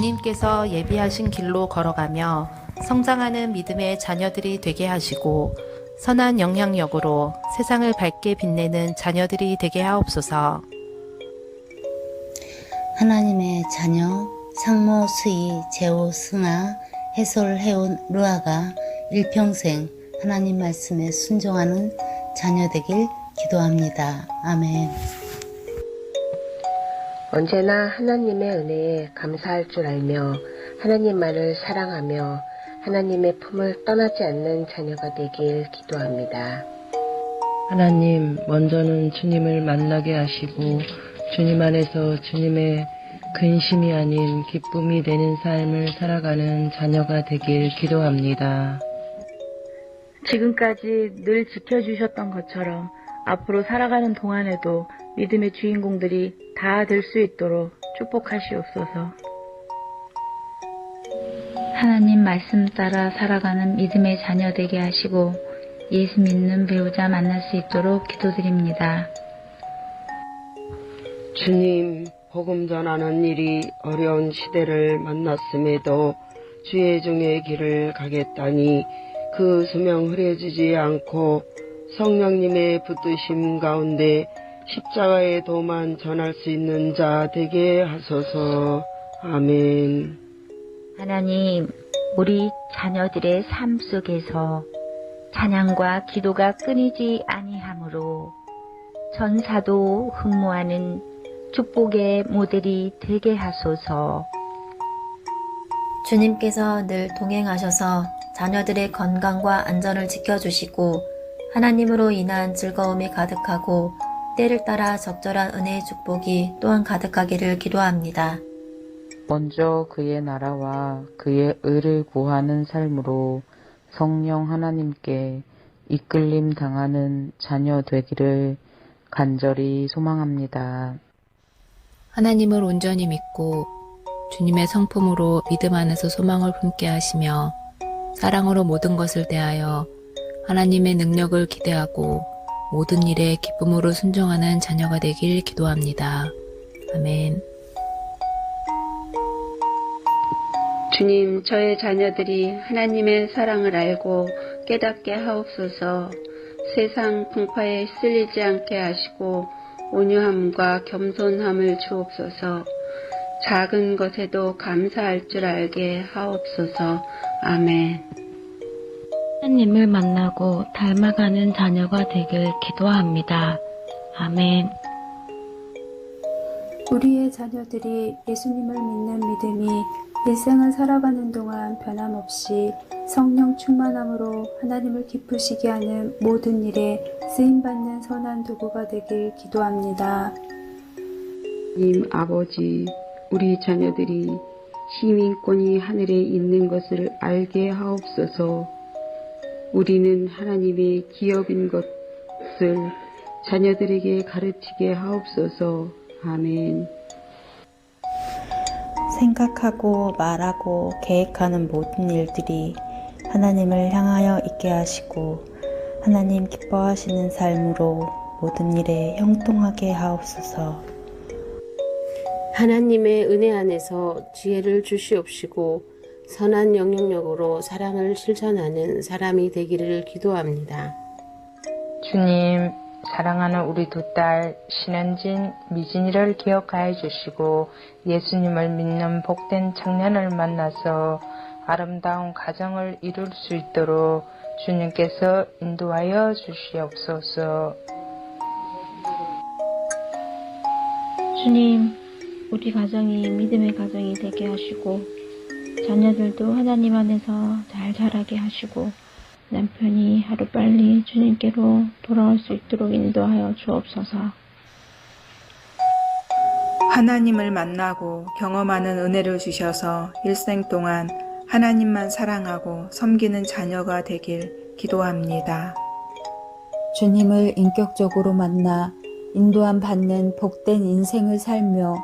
주님께서 예비하신 길로 걸어가며 성장하는 믿음의 자녀들이 되게 하시고 선한 영향력으로 세상을 밝게 빛내는 자녀들이 되게 하옵소서. 하나님의 자녀 상모, 수희, 제호, 승아, 해솔, 해온, 루아가 일평생 하나님 말씀에 순종하는 자녀 되길 기도합니다. 아멘. 언제나 하나님의 은혜에 감사할 줄 알며 하나님만을 사랑하며 하나님의 품을 떠나지 않는 자녀가 되길 기도합니다. 하나님, 먼저는 주님을 만나게 하시고 주님 안에서 주님의 근심이 아닌 기쁨이 되는 삶을 살아가는 자녀가 되길 기도합니다. 지금까지 늘 지켜주셨던 것처럼 앞으로 살아가는 동안에도 믿음의 주인공들이 다 될 수 있도록 축복하시옵소서. 하나님 말씀 따라 살아가는 믿음의 자녀 되게 하시고 예수 믿는 배우자 만날 수 있도록 기도드립니다. 주님, 복음 전하는 일이 어려운 시대를 만났음에도 주의 종의 길을 가겠다니 그 소명 흐려지지 않고 성령님의 붙드심 가운데 십자가의 도만 전할 수 있는 자 되게 하소서. 아멘. 하나님, 우리 자녀들의 삶 속에서 찬양과 기도가 끊이지 아니하므로 전사도 흠모하는 축복의 모델이 되게 하소서. 주님께서 늘 동행하셔서 자녀들의 건강과 안전을 지켜주시고 하나님으로 인한 즐거움이 가득하고 때를 따라 적절한 은혜의 축복이 또한 가득하기를 기도합니다. 먼저 그의 나라와 그의 의를 구하는 삶으로 성령 하나님께 이끌림 당하는 자녀 되기를 간절히 소망합니다. 하나님을 온전히 믿고 주님의 성품으로 믿음 안에서 소망을 품게 하시며 사랑으로 모든 것을 대하여 하나님의 능력을 기대하고 모든 일에 기쁨으로 순종하는 자녀가 되길 기도합니다. 아멘. 주님, 저의 자녀들이 하나님의 사랑을 알고 깨닫게 하옵소서. 세상 풍파에 휩쓸리지 않게 하시고 온유함과 겸손함을 주옵소서. 작은 것에도 감사할 줄 알게 하옵소서. 아멘. 하나님을 만나고 닮아가는 자녀가 되길 기도합니다. 아멘. 우리의 자녀들이 예수님을 믿는 믿음이 일생을 살아가는 동안 변함없이 성령 충만함으로 하나님을 기쁘시게 하는 모든 일에 쓰임받는 선한 도구가 되길 기도합니다. 하나님 아버지, 우리 자녀들이 시민권이 하늘에 있는 것을 알게 하옵소서. 우리는 하나님의 기업인 것을 자녀들에게 가르치게 하옵소서. 아멘. 생각하고 말하고 계획하는 모든 일들이 하나님을 향하여 있게 하시고 하나님 기뻐하시는 삶으로 모든 일에 형통하게 하옵소서. 하나님의 은혜 안에서 지혜를 주시옵시고 선한 영향력으로 사랑을 실천하는 사람이 되기를 기도합니다. 주님, 사랑하는 우리 두 딸 신은진, 미진이를 기억하여 주시고 예수님을 믿는 복된 청년을 만나서 아름다운 가정을 이룰 수 있도록 주님께서 인도하여 주시옵소서. 주님, 우리 가정이 믿음의 가정이 되게 하시고 자녀들도 하나님 안에서 잘 자라게 하시고 남편이 하루빨리 주님께로 돌아올 수 있도록 인도하여 주옵소서. 하나님을 만나고 경험하는 은혜를 주셔서 일생 동안 하나님만 사랑하고 섬기는 자녀가 되길 기도합니다. 주님을 인격적으로 만나 인도함 받는 복된 인생을 살며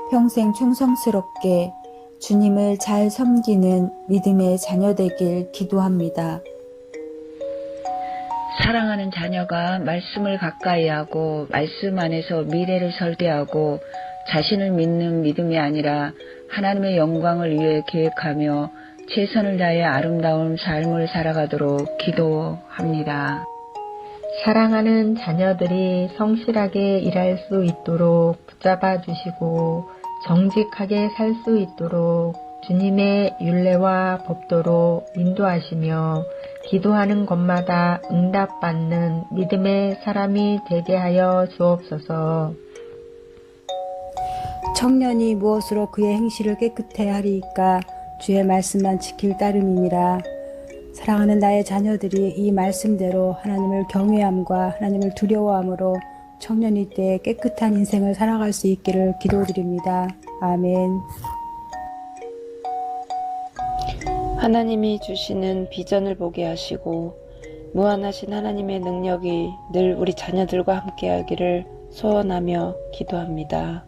평생 충성스럽게 주님을 잘 섬기는 믿음의 자녀 되길 기도합니다. 사랑하는 자녀가 말씀을 가까이 하고 말씀 안에서 미래를 설계하고 자신을 믿는 믿음이 아니라 하나님의 영광을 위해 계획하며 최선을 다해 아름다운 삶을 살아가도록 기도합니다. 사랑하는 자녀들이 성실하게 일할 수 있도록 붙잡아 주시고 정직하게 살 수 있도록 주님의 율례와 법도로 인도하시며 기도하는 것마다 응답받는 믿음의 사람이 되게 하여 주옵소서. 청년이 무엇으로 그의 행실을 깨끗해 하리이까 주의 말씀만 지킬 따름이니라. 사랑하는 나의 자녀들이 이 말씀대로 하나님을 경외함과 하나님을 두려워함으로 청년이 때 깨끗한 인생을 살아갈 수 있기를 기도드립니다. 아멘. 하나님이 주시는 비전을 보게 하시고 무한하신 하나님의 능력이 늘 우리 자녀들과 함께하기를 소원하며 기도합니다.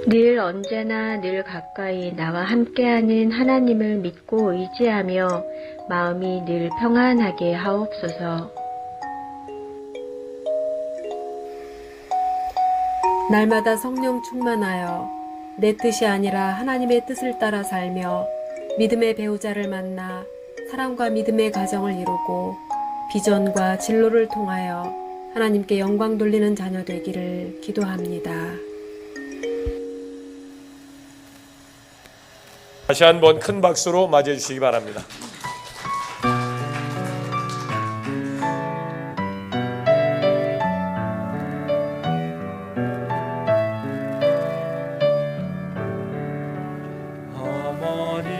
늘 언제나 늘 가까이 나와 함께하는 하나님을 믿고 의지하며 마음이 늘 평안하게 하옵소서. 날마다 성령 충만하여 내 뜻이 아니라 하나님의 뜻을 따라 살며 믿음의 배우자를 만나 사랑과 믿음의 가정을 이루고 비전과 진로를 통하여 하나님께 영광 돌리는 자녀 되기를 기도합니다. 다시 한번 큰 박수로 맞이해 주시기 바랍니다.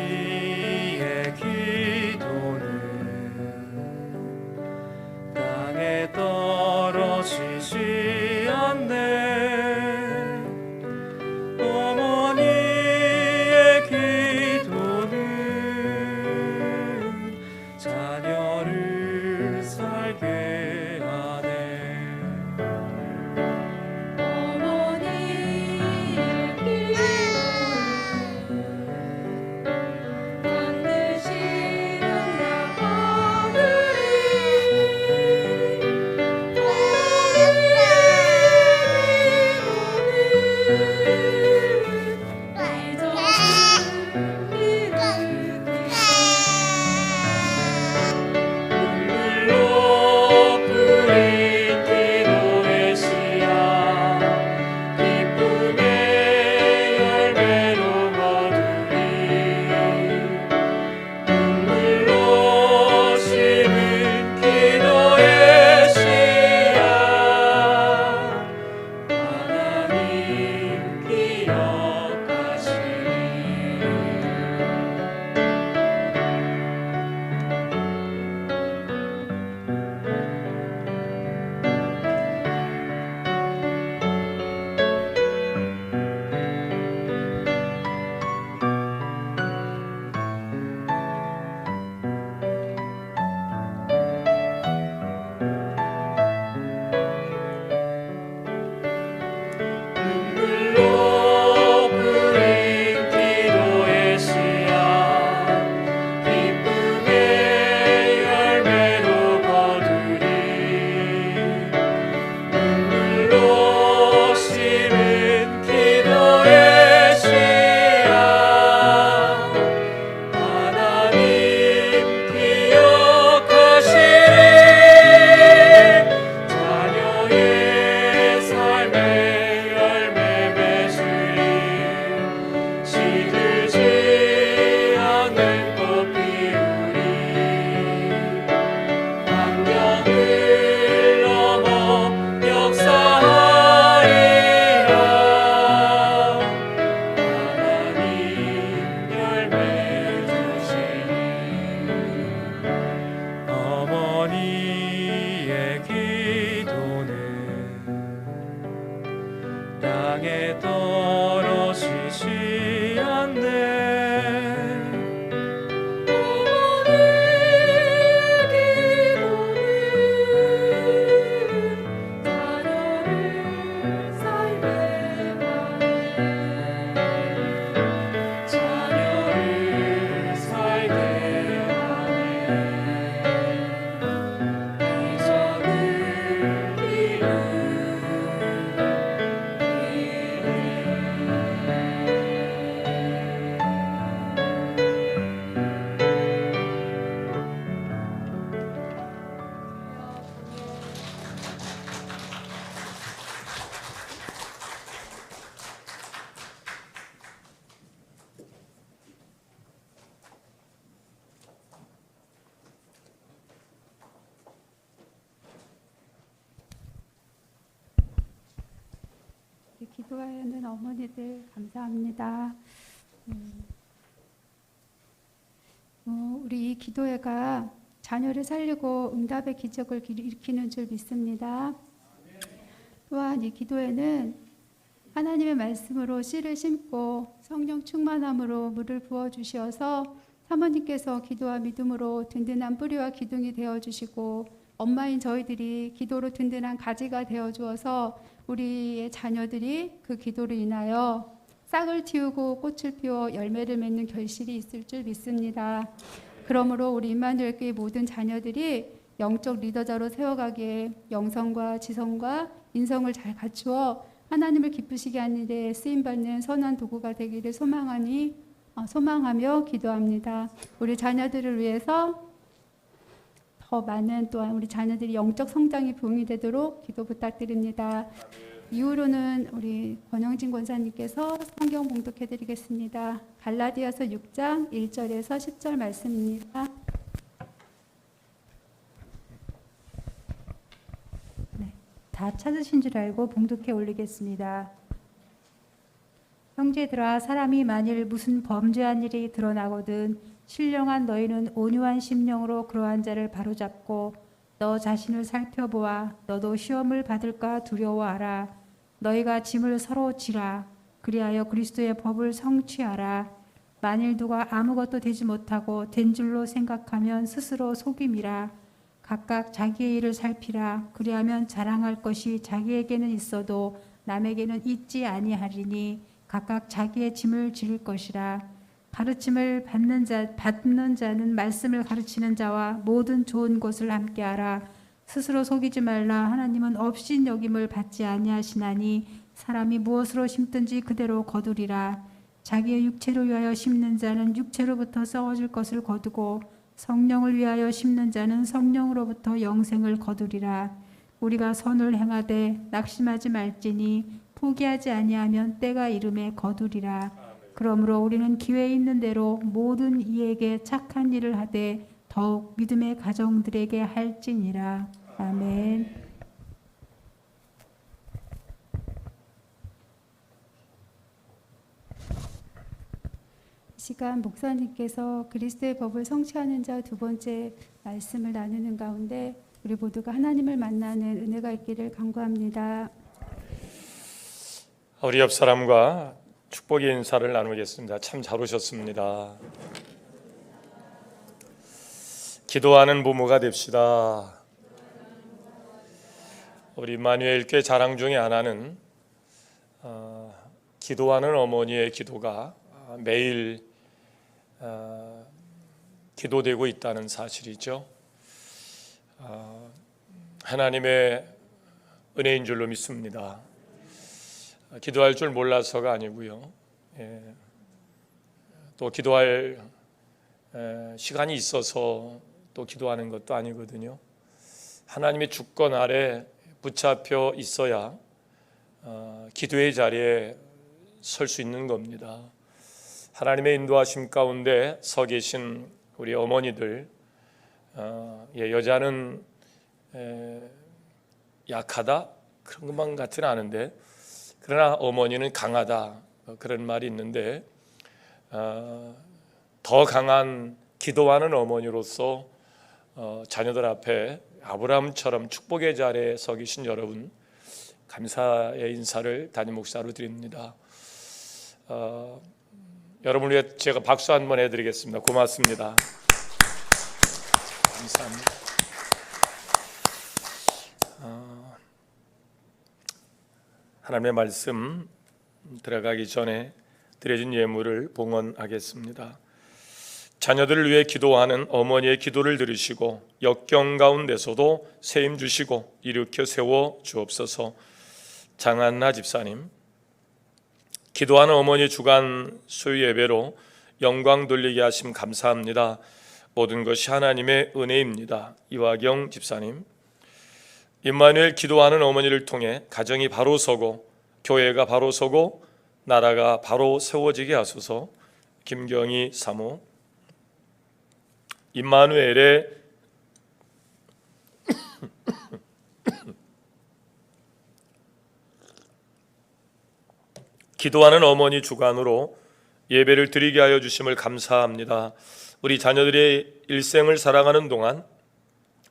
어머니의 기도는 땅에 떨어지지 않네. 어머니의 기도는 자녀를 살게 하네. 어머니의 기도는 반드시 응답하느니. 어머니의 기도는 땅에 떨어지지 않네. 이렇게 기도하는 어머니들 감사합니다. 우리 이 기도회가 자녀를 살리고 응답의 기적을 일으키는 줄 믿습니다. 또한 이 기도회는 하나님의 말씀으로 씨를 심고 성령 충만함으로 물을 부어주셔서 사모님께서 기도와 믿음으로 든든한 뿌리와 기둥이 되어주시고 엄마인 저희들이 기도로 든든한 가지가 되어주어서 우리의 자녀들이 그 기도로 인하여 싹을 틔우고 꽃을 피워 열매를 맺는 결실이 있을 줄 믿습니다. 그러므로 우리 임마누엘 교회 모든 자녀들이 영적 리더자로 세워가기에 영성과 지성과 인성을 잘 갖추어 하나님을 기쁘시게 하는 데 쓰임받는 선한 도구가 되기를 소망하며 기도합니다. 우리 자녀들을 위해서 더 많은 또한 우리 자녀들이 영적 성장이 부흥이 되도록 기도 부탁드립니다. 이후로는 우리 권영진 권사님께서 성경 봉독해 드리겠습니다. 갈라디아서 6장 1절에서 10절 말씀입니다. 다 찾으신 줄 알고 봉독해 올리겠습니다. 형제들아, 사람이 만일 무슨 범죄한 일이 드러나거든 신령한 너희는 온유한 심령으로 그러한 자를 바로잡고 너 자신을 살펴보아 너도 시험을 받을까 두려워하라. 너희가 짐을 서로 지라. 그리하여 그리스도의 법을 성취하라. 만일 누가 아무것도 되지 못하고 된 줄로 생각하면 스스로 속임이라. 각각 자기의 일을 살피라. 그리하면 자랑할 것이 자기에게는 있어도 남에게는 있지 아니하리니 각각 자기의 짐을 지를 것이라. 가르침을 받는 자는 말씀을 가르치는 자와 모든 좋은 것을 함께하라. 스스로 속이지 말라. 하나님은 업신여김을 받지 아니하시나니 사람이 무엇으로 심든지 그대로 거두리라. 자기의 육체를 위하여 심는 자는 육체로부터 썩어질 것을 거두고 성령을 위하여 심는 자는 성령으로부터 영생을 거두리라. 우리가 선을 행하되 낙심하지 말지니 포기하지 아니하면 때가 이름에 거두리라. 그러므로 우리는 기회 있는 대로 모든 이에게 착한 일을 하되 더욱 믿음의 가정들에게 할지니라. 아멘. 시간 목사님께서 그리스도의 법을 성취하는 자 두 번째 말씀을 나누는 가운데 우리 모두가 하나님을 만나는 은혜가 있기를 간구합니다. 우리 옆 사람과 축복의 인사를 나누겠습니다. 참 잘 오셨습니다. 기도하는 부모가 됩시다. 우리 임마누엘 교회 자랑 중에 하나는 기도하는 어머니의 기도가 매일 기도되고 있다는 사실이죠. 하나님의 은혜인 줄로 믿습니다. 기도할 줄 몰라서가 아니고요. 또 기도할 시간이 있어서 또 기도하는 것도 아니거든요. 하나님의 주권 아래 붙잡혀 있어야 기도의 자리에 설 수 있는 겁니다. 하나님의 인도하심 가운데 서 계신 우리 어머니들, 여자는 약하다 그런 것만 같지는 않은데 그러나 어머니는 강하다 그런 말이 있는데 더 강한 기도하는 어머니로서 자녀들 앞에 아브라함처럼 축복의 자리에 서 계신 여러분 감사의 인사를 담임 목사로 드립니다. 여러분을 위해 제가 박수 한번 해드리겠습니다. 고맙습니다. 감사합니다. 하나님의 말씀 들어가기 전에 드려진 예물을 봉헌하겠습니다. 자녀들을 위해 기도하는 어머니의 기도를 들으시고 역경 가운데서도 세임 주시고 일으켜 세워 주옵소서. 장한나 집사님, 기도하는 어머니 주간 수요 예배로 영광 돌리게 하심 감사합니다. 모든 것이 하나님의 은혜입니다. 이화경 집사님, 임마누엘 기도하는 어머니를 통해 가정이 바로 서고 교회가 바로 서고 나라가 바로 세워지게 하소서. 김경희 사모, 임마누엘의 기도하는 어머니 주관으로 예배를 드리게 하여 주심을 감사합니다. 우리 자녀들의 일생을 살아가는 동안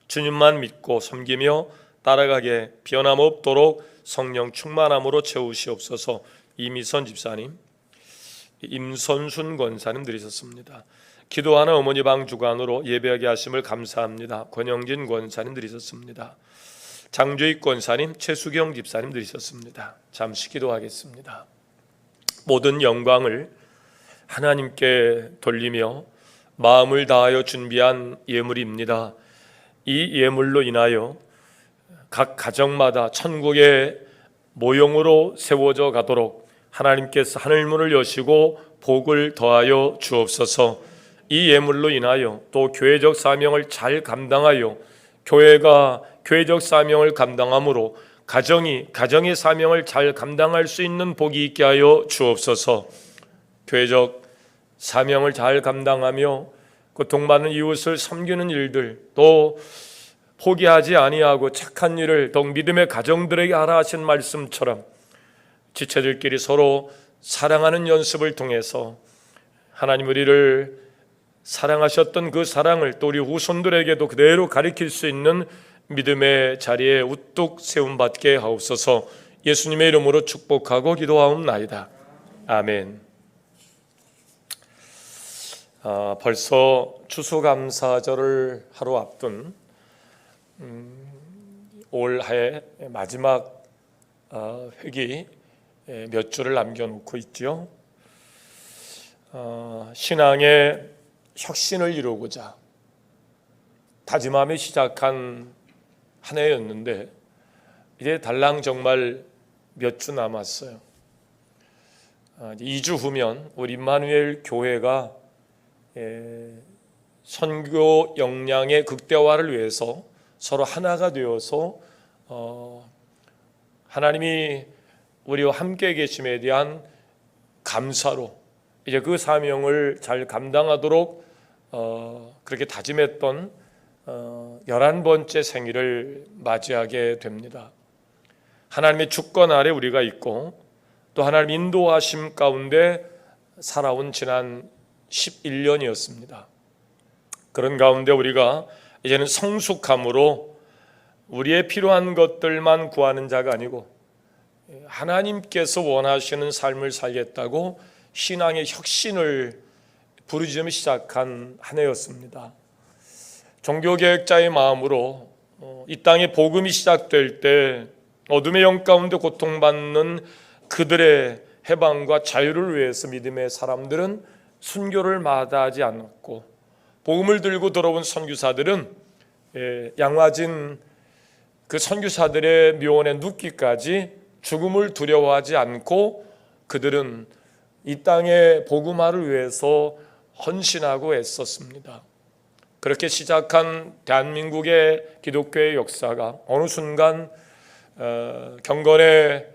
주님만 믿고 섬기며 따라가게 변함없도록 성령 충만함으로 채우시옵소서. 이미선 집사님, 임선순 권사님 들으셨습니다. 기도하는 어머니 방 주관으로 예배하게 하심을 감사합니다. 권영진 권사님 들으셨습니다. 장주익 권사님, 최수경 집사님 들으셨습니다. 잠시 기도하겠습니다. 모든 영광을 하나님께 돌리며 마음을 다하여 준비한 예물입니다. 이 예물로 인하여 각 가정마다 천국의 모형으로 세워져 가도록 하나님께서 하늘문을 여시고 복을 더하여 주옵소서. 이 예물로 인하여 또 교회적 사명을 잘 감당하여 교회가 교회적 사명을 감당함으로 가정의 사명을 잘 감당할 수 있는 복이 있게 하여 주옵소서. 교회적 사명을 잘 감당하며 고통받는 이웃을 섬기는 일들, 또 포기하지 아니하고 착한 일을 더욱 믿음의 가정들에게 하라 하신 말씀처럼 지체들끼리 서로 사랑하는 연습을 통해서 하나님 우리를 사랑하셨던 그 사랑을 또 우리 후손들에게도 그대로 가르칠 수 있는 믿음의 자리에 우뚝 세움받게 하옵소서. 예수님의 이름으로 축복하고 기도하옵나이다. 아멘. 벌써 추수감사절을 하루 앞둔 올해 마지막 회기 몇 주를 남겨놓고 있죠. 신앙의 혁신을 이루고자 다짐하며 시작한 한 해였는데 이제 달랑 정말 몇 주 남았어요. 2주 후면 우리 임마누엘 교회가 선교 역량의 극대화를 위해서 서로 하나가 되어서 하나님이 우리와 함께 계심에 대한 감사로 이제 그 사명을 잘 감당하도록 그렇게 다짐했던 11번째 생일을 맞이하게 됩니다. 하나님의 주권 아래 우리가 있고 또 하나님 인도하심 가운데 살아온 지난 11년이었습니다. 그런 가운데 우리가 이제는 성숙함으로 우리의 필요한 것들만 구하는 자가 아니고 하나님께서 원하시는 삶을 살겠다고 신앙의 혁신을 부르짖으며 시작한 한 해였습니다. 종교개혁자의 마음으로 이 땅에 복음이 시작될 때 어둠의 영 가운데 고통받는 그들의 해방과 자유를 위해서 믿음의 사람들은 순교를 마다하지 않았고 복음을 들고 들어온 선교사들은 양화진 그 선교사들의 묘원에 눕기까지 죽음을 두려워하지 않고 그들은 이 땅의 복음화를 위해서 헌신하고 애썼습니다. 그렇게 시작한 대한민국의 기독교의 역사가 어느 순간 경건의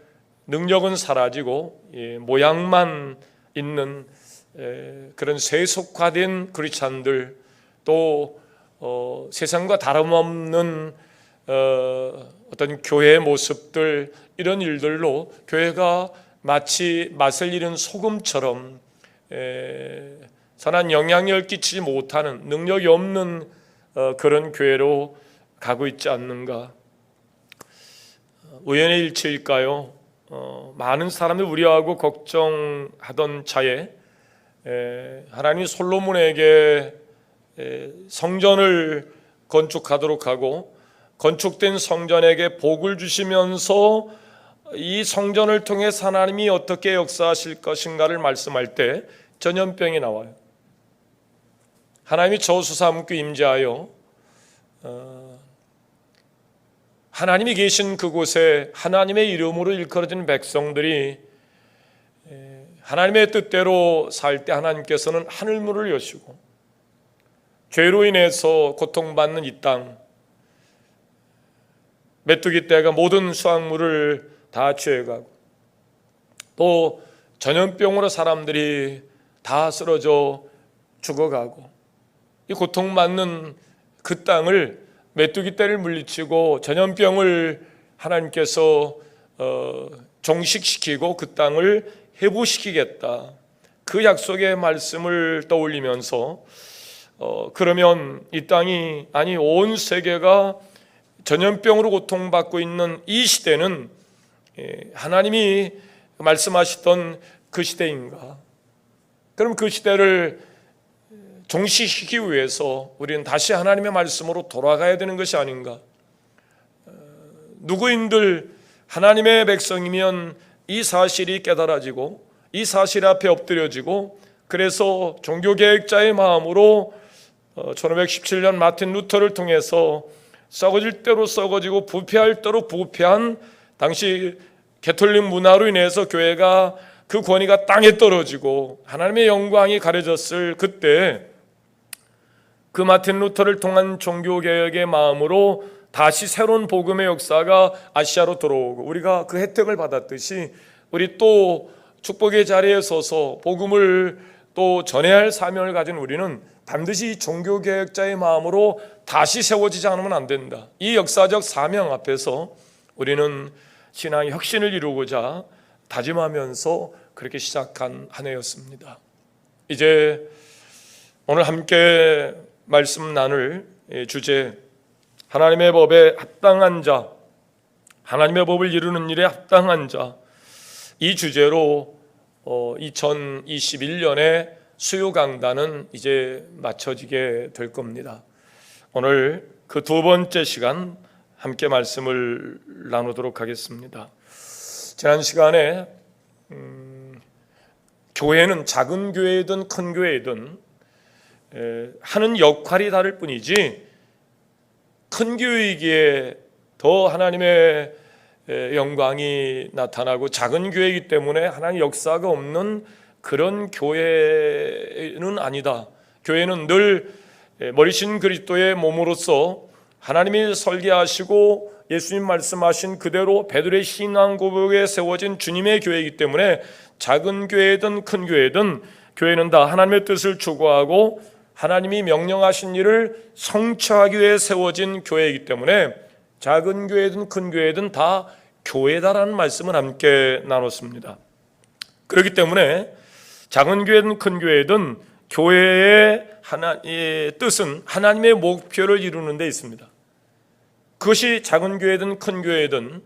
능력은 사라지고 모양만 있는 그런 세속화된 크리스찬들 또 세상과 다름없는 어떤 교회의 모습들 이런 일들로 교회가 마치 맛을 잃은 소금처럼 선한 영향력을 끼치지 못하는 능력이 없는 그런 교회로 가고 있지 않는가. 우연의 일치일까요? 많은 사람들이 우려하고 걱정하던 차에 하나님이 솔로몬에게 성전을 건축하도록 하고 건축된 성전에게 복을 주시면서 이 성전을 통해 하나님이 어떻게 역사하실 것인가를 말씀할 때 전염병이 나와요. 하나님이 저수삼고 임재하여 하나님이 계신 그곳에 하나님의 이름으로 일컬어진 백성들이 하나님의 뜻대로 살 때 하나님께서는 하늘문을 여시고 죄로 인해서 고통받는 이 땅 메뚜기 떼가 모든 수확물을 다 취해가고 또 전염병으로 사람들이 다 쓰러져 죽어가고 이 고통받는 그 땅을 메뚜기 떼를 물리치고 전염병을 하나님께서 종식시키고 그 땅을 회복시키겠다. 그 약속의 말씀을 떠올리면서 그러면 이 땅이, 아니 온 세계가 전염병으로 고통받고 있는 이 시대는 하나님이 말씀하시던 그 시대인가? 그럼 그 시대를 종식시키기 위해서 우리는 다시 하나님의 말씀으로 돌아가야 되는 것이 아닌가? 누구인들 하나님의 백성이면 이 사실이 깨달아지고 이 사실 앞에 엎드려지고, 그래서 종교개혁자의 마음으로 1517년 마틴 루터를 통해서 썩어질 대로 썩어지고 부패할 대로 부패한 당시 개톨릭 문화로 인해서 교회가 그 권위가 땅에 떨어지고 하나님의 영광이 가려졌을 그때, 그 마틴 루터를 통한 종교개혁의 마음으로 다시 새로운 복음의 역사가 아시아로 들어오고 우리가 그 혜택을 받았듯이 우리 또 축복의 자리에 서서 복음을 또 전해야 할 사명을 가진 우리는 반드시 종교개혁자의 마음으로 다시 세워지지 않으면 안 된다. 이 역사적 사명 앞에서 우리는 신앙의 혁신을 이루고자 다짐하면서 그렇게 시작한 한 해였습니다. 이제 오늘 함께 말씀 나눌 주제, 하나님의 법에 합당한 자, 하나님의 법을 이루는 일에 합당한 자, 이 주제로 2021년에 수요 강단은 이제 마쳐지게 될 겁니다. 오늘 그 두 번째 시간 함께 말씀을 나누도록 하겠습니다. 지난 시간에 교회는 작은 교회이든 큰 교회이든 하는 역할이 다를 뿐이지, 큰 교회이기에 더 하나님의 영광이 나타나고 작은 교회이기 때문에 하나님의 역사가 없는 그런 교회는 아니다. 교회는 늘 머리신 그리스도의 몸으로서 하나님이 설계하시고 예수님 말씀하신 그대로 베드로의 신앙 고백에 세워진 주님의 교회이기 때문에 작은 교회든 큰 교회든 교회는 다 하나님의 뜻을 추구하고 하나님이 명령하신 일을 성취하기 위해 세워진 교회이기 때문에 작은 교회든 큰 교회든 다 교회다라는 말씀을 함께 나눴습니다. 그렇기 때문에 작은 교회든 큰 교회든 교회의 뜻은 하나님의 목표를 이루는 데 있습니다. 그것이 작은 교회든 큰 교회든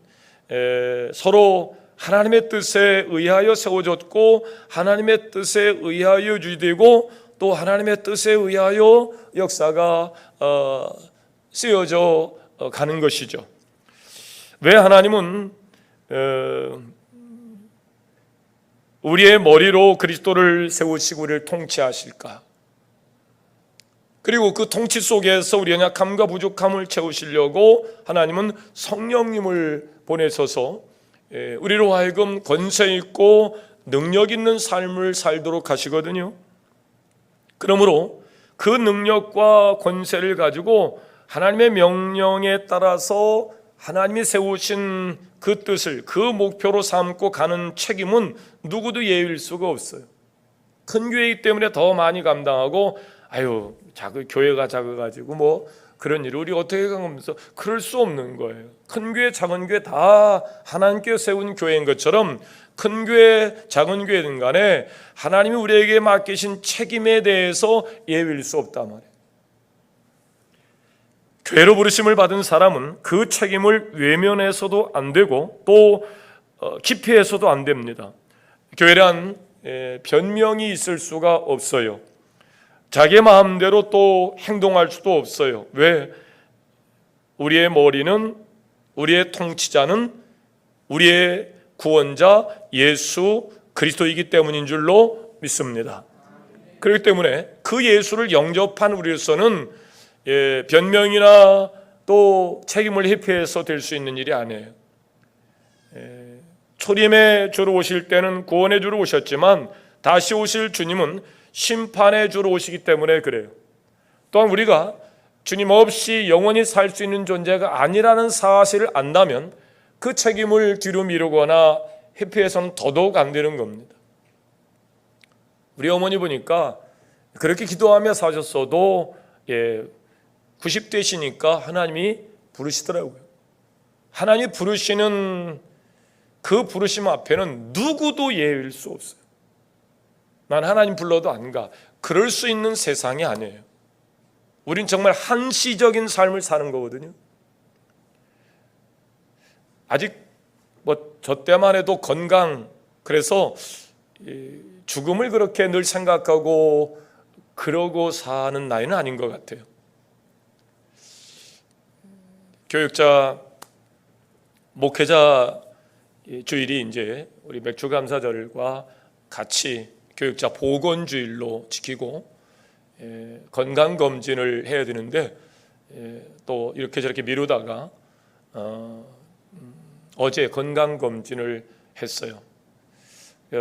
서로 하나님의 뜻에 의하여 세워졌고 하나님의 뜻에 의하여 유지되고 또 하나님의 뜻에 의하여 역사가 쓰여져 가는 것이죠. 왜 하나님은 우리의 머리로 그리스도를 세우시고 우리를 통치하실까? 그리고 그 통치 속에서 우리 연약함과 부족함을 채우시려고 하나님은 성령님을 보내셔서 우리로 하여금 권세 있고 능력 있는 삶을 살도록 하시거든요. 그러므로 그 능력과 권세를 가지고 하나님의 명령에 따라서 하나님이 세우신 그 뜻을 그 목표로 삼고 가는 책임은 누구도 예외일 수가 없어요. 큰 교회이기 때문에 더 많이 감당하고 교회가 작아가지고 뭐 그런 일을 우리 어떻게 가면서 그럴 수 없는 거예요. 큰 교회 작은 교회 다 하나님께 세운 교회인 것처럼 큰 교회 작은 교회든 간에 하나님이 우리에게 맡기신 책임에 대해서 예외일 수 없단 말이에요. 교회로 부르심을 받은 사람은 그 책임을 외면해서도 안 되고 또 기피해서도 안 됩니다. 교회란 변명이 있을 수가 없어요. 자기 마음대로 또 행동할 수도 없어요. 왜? 우리의 머리는, 우리의 통치자는 우리의 구원자 예수 그리스도이기 때문인 줄로 믿습니다. 그렇기 때문에 그 예수를 영접한 우리로서는 변명이나 또 책임을 회피해서 될 수 있는 일이 아니에요. 초림의 주로 오실 때는 구원의 주로 오셨지만 다시 오실 주님은 심판의 주로 오시기 때문에 그래요. 또한 우리가 주님 없이 영원히 살 수 있는 존재가 아니라는 사실을 안다면 그 책임을 뒤로 미루거나 회피해서는 더더욱 안 되는 겁니다. 우리 어머니 보니까 그렇게 기도하며 사셨어도 90대시니까 하나님이 부르시더라고요. 하나님이 부르시는 그 부르심 앞에는 누구도 예일 수 없어요. 난 하나님 불러도 안 가. 그럴 수 있는 세상이 아니에요. 우린 정말 한시적인 삶을 사는 거거든요. 아직 저 때만 해도 건강, 그래서 죽음을 그렇게 늘 생각하고 그러고 사는 나이는 아닌 것 같아요. 교육자, 목회자 주일이 이제 우리 맥주감사절과 같이 교육자 보건주일로 지키고 건강검진을 해야 되는데 또 이렇게 저렇게 미루다가 어제 건강검진을 했어요.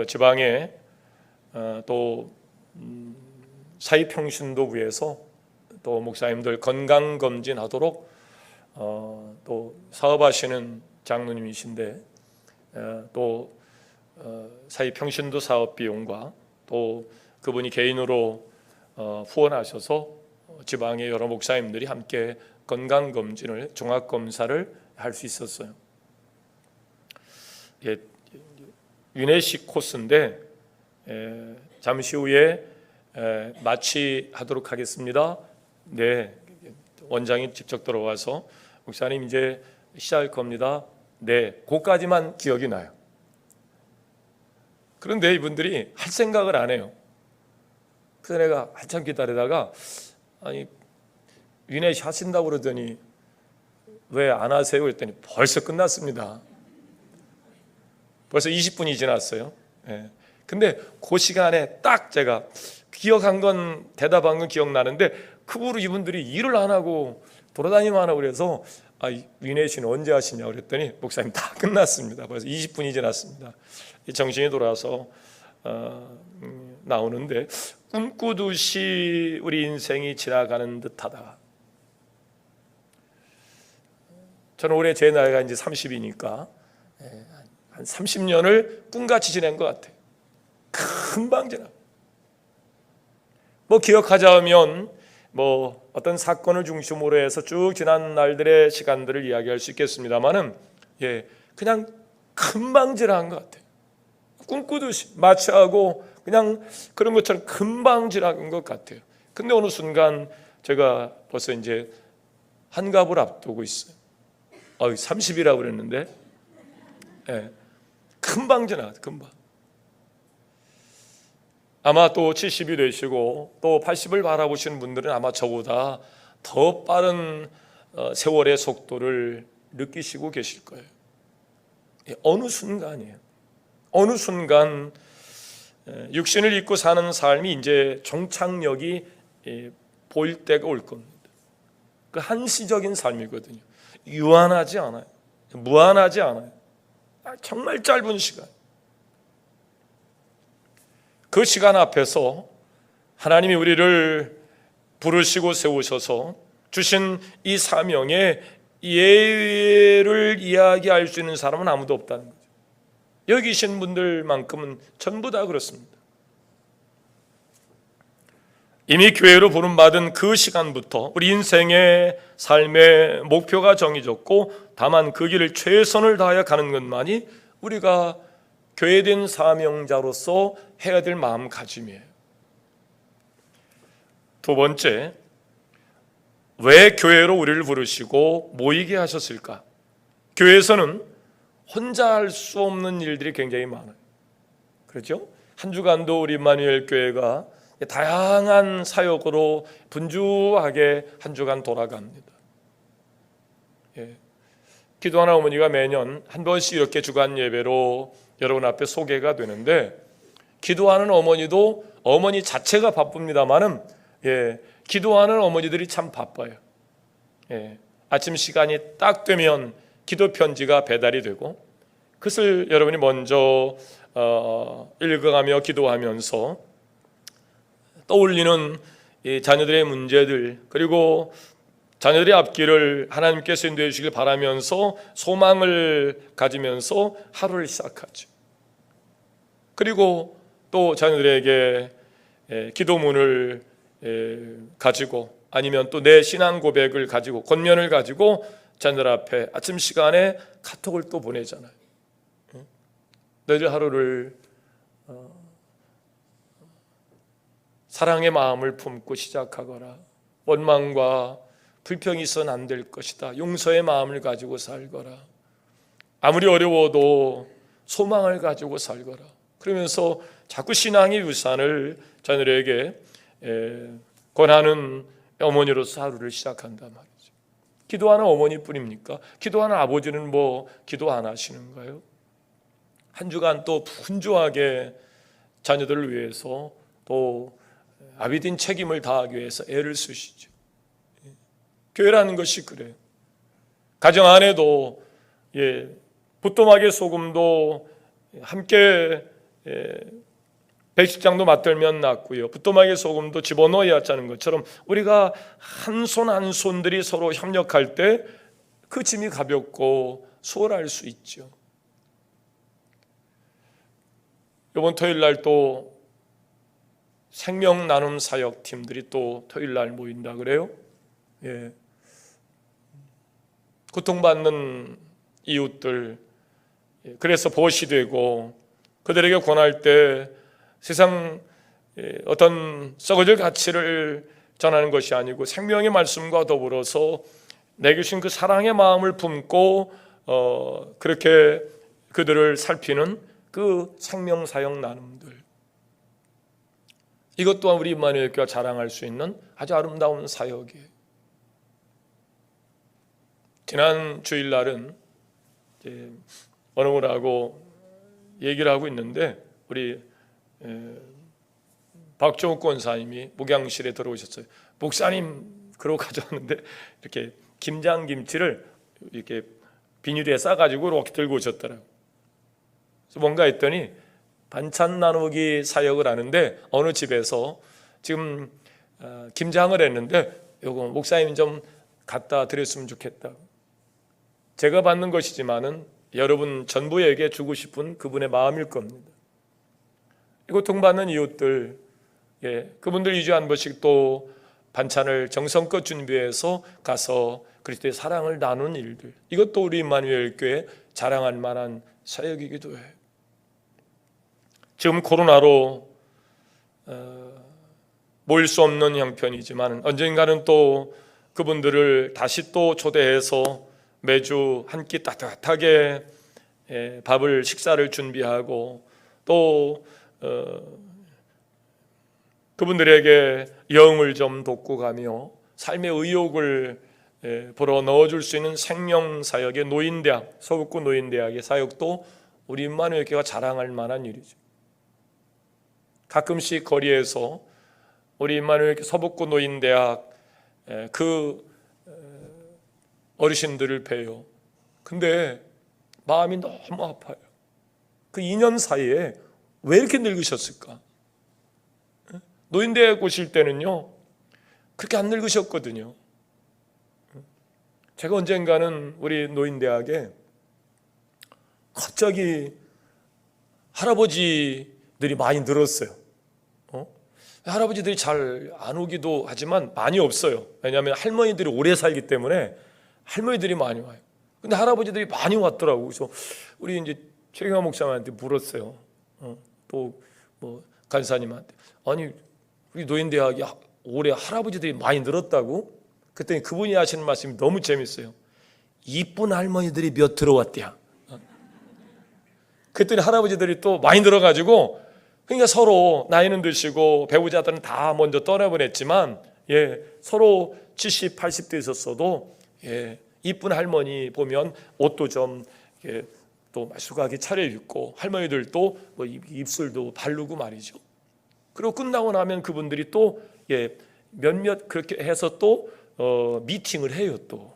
지방에 또 사회평신도부에서 또 목사님들 건강검진 하도록 또 사업하시는 장로님이신데 또 사회평신도 사업 비용과 또 그분이 개인으로 후원하셔서 지방의 여러 목사님들이 함께 건강검진을, 종합검사를 할 수 있었어요. 유네식 코스인데 잠시 후에 마취하도록 하겠습니다. 네, 원장이 직접 들어와서 목사님 이제 시작할 겁니다. 네, 그까지만 기억이 나요. 그런데 이분들이 할 생각을 안 해요. 그래서 내가 한참 기다리다가 아니 위넷 하신다고 그러더니 왜 안 하세요? 그랬더니 벌써 끝났습니다. 벌써 20분이 지났어요. 예. 근데 그 시간에 딱 제가 기억한 건, 대답한 건 기억나는데 그 후로 이분들이 일을 안 하고 돌아다니면 하고 그래서 위넷은 언제 하시냐고 그랬더니 목사님 다 끝났습니다. 벌써 20분이 지났습니다. 정신이 돌아서 나오는데 꿈꾸듯이 우리 인생이 지나가는 듯하다. 저는 올해 제 나이가 이제 30이니까 한 30년을 꿈같이 지낸 것 같아요. 금방 지나. 기억하자면 어떤 사건을 중심으로 해서 쭉 지난 날들의 시간들을 이야기할 수 있겠습니다만은 그냥 금방 지나간 것 같아요. 꿈꾸듯이 마치하고 그냥 그런 것처럼 금방 지나간 것 같아요. 근데 어느 순간 제가 벌써 이제 한갑을 앞두고 있어요. 30이라고 그랬는데 금방 지나가요. 금방. 아마 또 70이 되시고 또 80을 바라보시는 분들은 아마 저보다 더 빠른 세월의 속도를 느끼시고 계실 거예요. 어느 순간이에요. 어느 순간 육신을 입고 사는 삶이 이제 종착역이 보일 때가 올 겁니다. 그 한시적인 삶이거든요. 유한하지 않아요. 무한하지 않아요. 정말 짧은 시간. 그 시간 앞에서 하나님이 우리를 부르시고 세우셔서 주신 이 사명에 예를 이야기할 수 있는 사람은 아무도 없다는 거죠. 여기 계신 분들만큼은 전부 다 그렇습니다. 이미 교회로 부름받은 그 시간부터 우리 인생의 삶의 목표가 정해졌고 다만 그 길을 최선을 다하여 가는 것만이 우리가 교회된 사명자로서 해야 될 마음가짐이에요. 두 번째, 왜 교회로 우리를 부르시고 모이게 하셨을까? 교회에서는 혼자 할 수 없는 일들이 굉장히 많아요. 그렇죠? 한 주간도 우리 임마누엘 교회가 다양한 사역으로 분주하게 한 주간 돌아갑니다. 기도하는 어머니가 매년 한 번씩 이렇게 주간 예배로 여러분 앞에 소개가 되는데 기도하는 어머니도 어머니 자체가 바쁩니다만은 기도하는 어머니들이 참 바빠요. 아침 시간이 딱 되면 기도 편지가 배달이 되고 그것을 여러분이 먼저 읽어가며 기도하면서 떠올리는 이 자녀들의 문제들 그리고 자녀들의 앞길을 하나님께서 인도해 주시길 바라면서 소망을 가지면서 하루를 시작하죠. 그리고 또 자녀들에게 기도문을 가지고 아니면 또 내 신앙 고백을 가지고 권면을 가지고 자녀들 앞에 아침 시간에 카톡을 또 보내잖아요. 너희들 하루를 사랑의 마음을 품고 시작하거라. 원망과 불평이 있어는 안 될 것이다. 용서의 마음을 가지고 살거라. 아무리 어려워도 소망을 가지고 살거라. 그러면서 자꾸 신앙의 유산을 자녀들에게 권하는 어머니로서 하루를 시작한단 말이죠. 기도하는 어머니뿐입니까? 기도하는 아버지는 뭐 기도 안 하시는가요? 한 주간 또 분주하게 자녀들을 위해서 또 아비딘 책임을 다하기 위해서 애를 쓰시죠. 교회라는 것이 그래요. 가정 안에도 부뚜막에 소금도 함께 백식장도 맞들면 낫고요. 부뚜막에 소금도 집어넣어야 하자는 것처럼 우리가 한 손 한 손들이 서로 협력할 때 그 짐이 가볍고 수월할 수 있죠. 이번 토요일 날 또 생명 나눔 사역 팀들이 또 토요일 날 모인다 그래요. 고통받는 이웃들, 그래서 벗이 되고 그들에게 권할 때 세상 어떤 썩어질 가치를 전하는 것이 아니고 생명의 말씀과 더불어서 내게 주신 그 사랑의 마음을 품고 그렇게 그들을 살피는 그 생명 사역 나눔들, 이것 또한 우리 임마누엘 교회가 자랑할 수 있는 아주 아름다운 사역이에요. 지난 주일날은 어느 분하고 얘기를 하고 있는데 우리 박종욱 권사님이 목양실에 들어오셨어요. 목사님, 그러고 가져왔는데 이렇게 김장김치를 이렇게 비닐에 싸가지고 이렇게 들고 오셨더라고요. 그래서 뭔가 했더니 반찬 나누기 사역을 하는데 어느 집에서 지금 김장을 했는데 요거 목사님 좀 갖다 드렸으면 좋겠다. 제가 받는 것이지만은 여러분 전부에게 주고 싶은 그분의 마음일 겁니다. 고통받는 이웃들, 그분들 2주에 한 번씩 또 반찬을 정성껏 준비해서 가서 그리스도의 사랑을 나누는 일들, 이것도 우리 임마누엘 교회 자랑할 만한 사역이기도 해요. 지금 코로나로 모일 수 없는 형편이지만 언젠가는 또 그분들을 다시 또 초대해서 매주 한 끼 따뜻하게 밥을 식사를 준비하고 또 그분들에게 영을 좀 돕고 가며 삶의 의욕을 불어 넣어줄 수 있는 생명사역의 노인대학, 서북구 노인대학의 사역도 우리 임마누엘 교회가 자랑할 만한 일이죠. 가끔씩 거리에서 우리 임마누엘 교회 서북구 노인대학 그 어르신들을 뵈요. 근데 마음이 너무 아파요. 그 2년 사이에 왜 이렇게 늙으셨을까? 노인대학 오실 때는요 그렇게 안 늙으셨거든요. 제가 언젠가는 우리 노인대학에 갑자기 할아버지들이 많이 늘었어요. 할아버지들이 잘 안 오기도 하지만 많이 없어요. 왜냐하면 할머니들이 오래 살기 때문에 할머니들이 많이 와요. 근데 할아버지들이 많이 왔더라고요. 그래서 우리 이제 최경환 목사님한테 물었어요. 또 뭐 간사님한테, 아니 우리 노인대학이 올해 할아버지들이 많이 늘었다고? 그랬더니 그분이 하시는 말씀이 너무 재밌어요. 이쁜 할머니들이 몇 들어왔대요. 그랬더니 할아버지들이 또 많이 들어가지고, 그러니까 서로 나이는 드시고 배우자들은 다 먼저 떠나보냈지만 서로 70, 80대 있었어도 이쁜 할머니 보면 옷도 좀 또 말쑥하게 차려입고 할머니들도 뭐 입술도 바르고 말이죠. 그리고 끝나고 나면 그분들이 또 몇몇 그렇게 해서 또 미팅을 해요. 또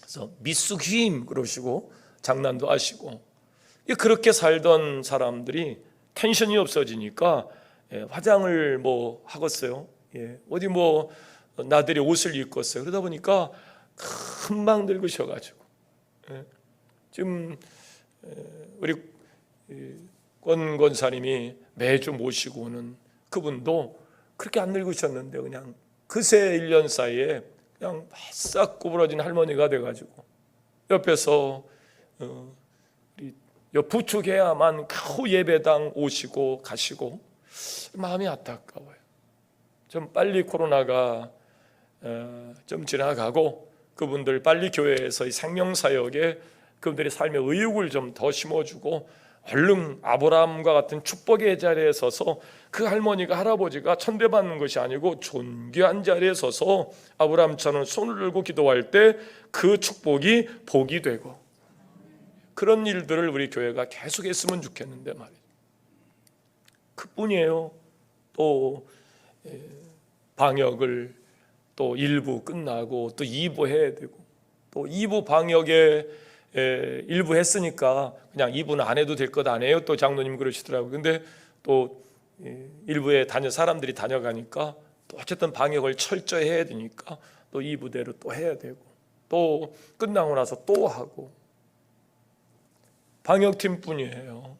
그래서 미숙힘 그러시고 장난도 하시고, 그렇게 살던 사람들이 텐션이 없어지니까 화장을 뭐 하겠어요. 어디 뭐 나들이 옷을 입었어요. 그러다 보니까 금방 늙으셔가지고 지금 우리 권 권사님이 매주 모시고 오는 그분도 그렇게 안 늙으셨는데 그냥 그새 1년 사이에 그냥 바싹 구부러진 할머니가 돼가지고 옆에서 우리 부축해야만 그 예배당 오시고 가시고 마음이 안타까워요. 좀 빨리 코로나가 좀 지나가고 그분들 빨리 교회에서 이 생명사역에 그분들의 삶의 의욕을 좀 더 심어주고 얼른 아브라함과 같은 축복의 자리에 서서 그 할머니가 할아버지가 천대받는 것이 아니고 존귀한 자리에 서서 아브라함처럼 손을 들고 기도할 때 그 축복이 복이 되고 그런 일들을 우리 교회가 계속 했으면 좋겠는데 말이에요. 그뿐이에요. 또 방역을 또 1부 끝나고 또 2부 해야 되고 또 2부 방역에 1부 했으니까 그냥 2부는 안 해도 될 것 아니에요. 또 장로님 그러시더라고요. 근데 또 1부에 사람들이 다녀가니까 또 어쨌든 방역을 철저히 해야 되니까 또 2부대로 또 해야 되고 또 끝나고 나서 또 하고 방역팀뿐이에요.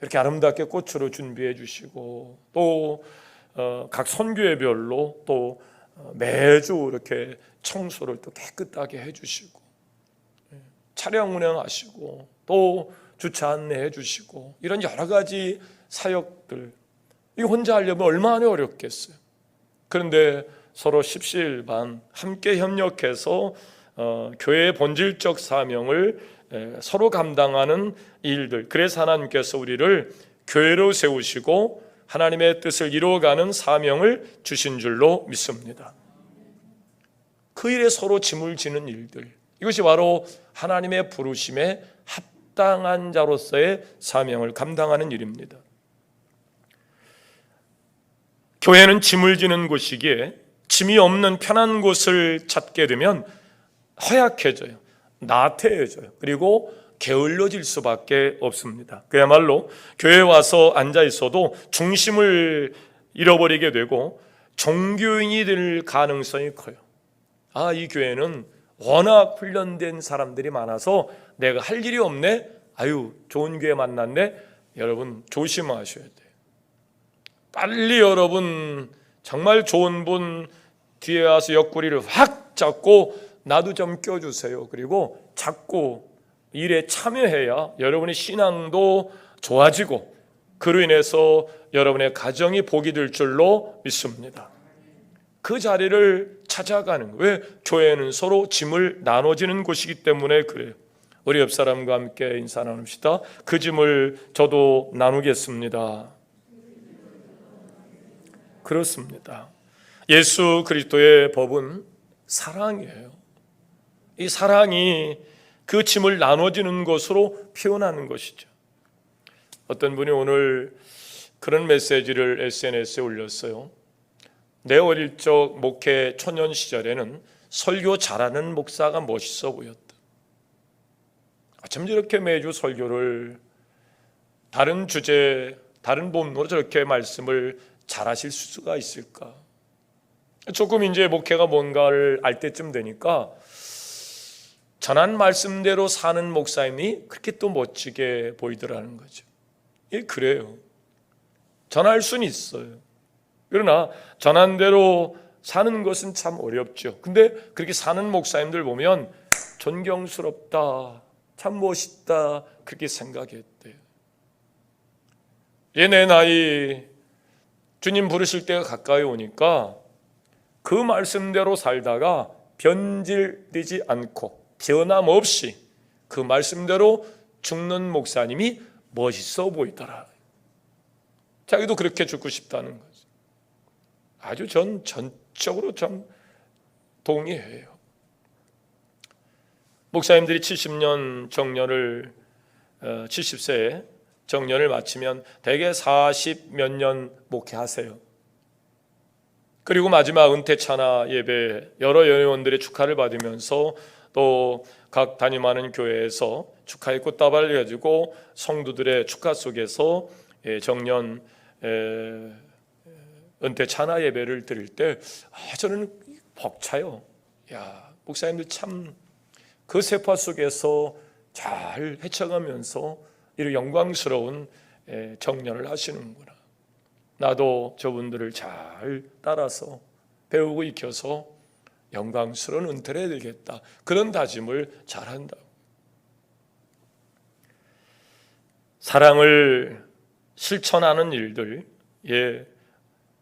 이렇게 아름답게 꽃으로 준비해 주시고 또 각 선교회별로 또 매주 이렇게 청소를 또 깨끗하게 해 주시고 차량 운행하시고 또 주차 안내해 주시고 이런 여러 가지 사역들 이거 혼자 하려면 얼마나 어렵겠어요. 그런데 서로 십시일반 함께 협력해서 교회의 본질적 사명을 서로 감당하는 일들, 그래서 하나님께서 우리를 교회로 세우시고 하나님의 뜻을 이루어가는 사명을 주신 줄로 믿습니다. 그 일에 서로 짐을 지는 일들, 이것이 바로 하나님의 부르심에 합당한 자로서의 사명을 감당하는 일입니다. 교회는 짐을 지는 곳이기에 짐이 없는 편한 곳을 찾게 되면 허약해져요. 나태해져요. 그리고 게을러질 수밖에 없습니다. 그야말로 교회에 와서 앉아 있어도 중심을 잃어버리게 되고 종교인이 될 가능성이 커요. 이 교회는 워낙 훈련된 사람들이 많아서 내가 할 일이 없네? 좋은 교회 만났네? 여러분 조심하셔야 돼요. 빨리 여러분 정말 좋은 분 뒤에 와서 옆구리를 확 잡고 나도 좀 껴주세요. 그리고 자꾸 일에 참여해야 여러분의 신앙도 좋아지고 그로 인해서 여러분의 가정이 복이 될 줄로 믿습니다. 그 자리를 찾아가는 거예요. 왜? 교회는 서로 짐을 나눠지는 곳이기 때문에 그래요. 우리 옆 사람과 함께 인사 나눕시다. 그 짐을 저도 나누겠습니다. 그렇습니다. 예수 그리스도의 법은 사랑이에요. 이 사랑이 그 짐을 나눠지는 것으로 표현하는 것이죠. 어떤 분이 오늘 그런 메시지를 SNS에 올렸어요. 내 어릴 적 목회 초년 시절에는 설교 잘하는 목사가 멋있어 보였다. 어쩜 저렇게 매주 설교를 다른 주제, 다른 본문으로 저렇게 말씀을 잘하실 수가 있을까? 조금 이제 목회가 뭔가를 알 때쯤 되니까 전한 말씀대로 사는 목사님이 그렇게 또 멋지게 보이더라는 거죠. 그래요. 전할 수는 있어요. 그러나 전한 대로 사는 것은 참 어렵죠. 근데 그렇게 사는 목사님들 보면 존경스럽다, 참 멋있다 그렇게 생각했대요. 내 나이 주님 부르실 때가 가까이 오니까 그 말씀대로 살다가 변질되지 않고 변함없이 그 말씀대로 죽는 목사님이 멋있어 보이더라. 자기도 그렇게 죽고 싶다는 거죠. 아주 전적으로 좀 동의해요. 목사님들이 70년 정년을 70세에 정년을 마치면 대개 40몇 년 목회하세요. 그리고 마지막 은퇴 찬화 예배 여러 연회원들의 축하를 받으면서 또 각 담임하는 교회에서 축하의 꽃다발을 가지고 성도들의 축하 속에서 정년 은퇴 찬화 예배를 드릴 때 저는 벅차요. 목사님들 참 그 세파 속에서 잘 헤쳐가면서 이런 영광스러운 정년을 하시는구나. 나도 저분들을 잘 따라서 배우고 익혀서 영광스러운 은퇴를 해야 되겠다. 그런 다짐을 잘한다. 사랑을 실천하는 일들,